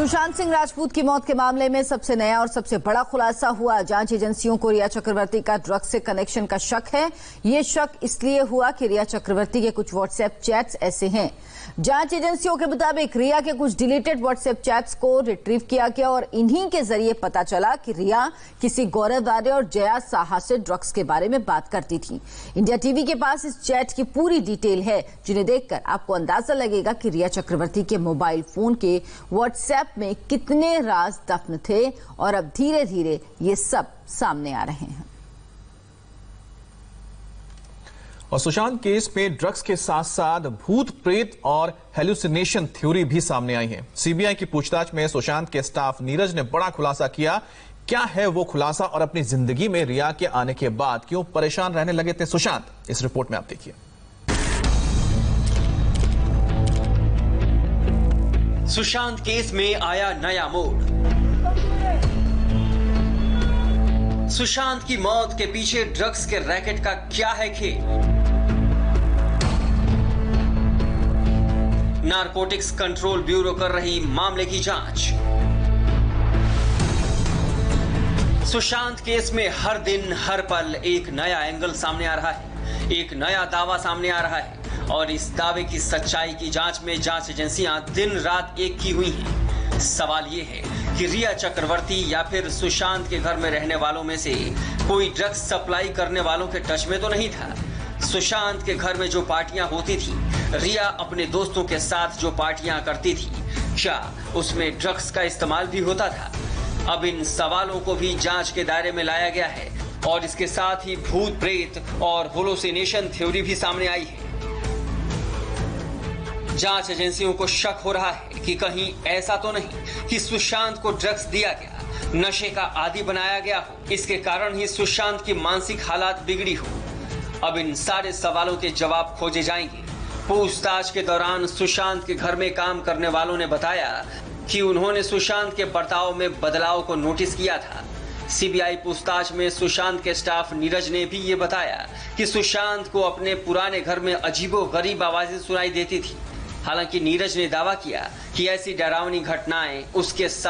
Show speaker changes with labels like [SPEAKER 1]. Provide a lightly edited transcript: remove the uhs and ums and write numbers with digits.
[SPEAKER 1] सुशांत सिंह राजपूत की मौत के मामले में सबसे नया और सबसे बड़ा खुलासा हुआ। जांच एजेंसियों को रिया चक्रवर्ती का ड्रग्स से कनेक्शन का शक है। ये शक इसलिए हुआ कि रिया चक्रवर्ती के कुछ व्हाट्सएप चैट्स ऐसे हैं। जांच एजेंसियों के मुताबिक रिया के कुछ डिलीटेड व्हाट्सएप चैट्स को रिट्रीव किया गया और इन्हीं के जरिए पता चला कि रिया किसी गौरव आर्य और जया साहा से ड्रग्स के बारे में बात करती थी। इंडिया टीवी के पास इस चैट की पूरी डिटेल है, जिन्हें देखकर आपको अंदाजा लगेगा कि रिया चक्रवर्ती के मोबाइल फोन के व्हाट्सएप में कितने राज दफन थे और अब धीरे धीरे ये सब सामने आ रहे हैं।
[SPEAKER 2] और सुशांत केस में ड्रग्स के साथ साथ भूत प्रेत और हेलुसिनेशन थ्योरी भी सामने आई है। सीबीआई की पूछताछ में सुशांत के स्टाफ नीरज ने बड़ा खुलासा किया। क्या है वो खुलासा और अपनी जिंदगी में रिया के आने के बाद क्यों परेशान रहने लगे थे सुशांत, इस रिपोर्ट में आप देखिए।
[SPEAKER 3] सुशांत केस में आया नया मोड़। सुशांत की मौत के पीछे ड्रग्स के रैकेट का क्या है खेल? नारकोटिक्स कंट्रोल ब्यूरो कर रही मामले की जांच। सुशांत केस में हर दिन हर पल एक नया एंगल सामने आ रहा है, एक नया दावा सामने आ रहा है और इस दावे की सच्चाई की जांच में जांच एजेंसियां दिन रात एक की हुई हैं। सवाल ये है कि रिया चक्रवर्ती या फिर सुशांत के घर में रहने वालों में से कोई ड्रग्स सप्लाई करने वालों के टच में तो नहीं था। सुशांत के घर में जो पार्टियां होती थी, रिया अपने दोस्तों के साथ जो पार्टियां करती थी, क्या उसमें ड्रग्स का इस्तेमाल भी होता था? अब इन सवालों को भी जांच के दायरे में लाया गया है और इसके साथ ही भूत प्रेत और हेलुसिनेशन थ्योरी भी सामने आई है। जांच एजेंसियों को शक हो रहा है कि कहीं ऐसा तो नहीं कि सुशांत को ड्रग्स दिया गया, नशे का आदी बनाया गया हो, इसके कारण ही सुशांत की मानसिक हालात बिगड़ी हो। अब इन सारे सवालों के जवाब खोजे जाएंगे। पूछताछ के दौरान सुशांत के घर में काम करने वालों ने बताया कि उन्होंने सुशांत के बर्ताव में बदलाव को नोटिस किया था। सीबीआई पूछताछ में सुशांत के स्टाफ नीरज ने भी ये बताया कि सुशांत को अपने पुराने घर में अजीबोगरीब आवाजें सुनाई देती थी। हालांकि नीरज ने दावा किया कि ऐसी डरावनी घटनाएं उसके साथ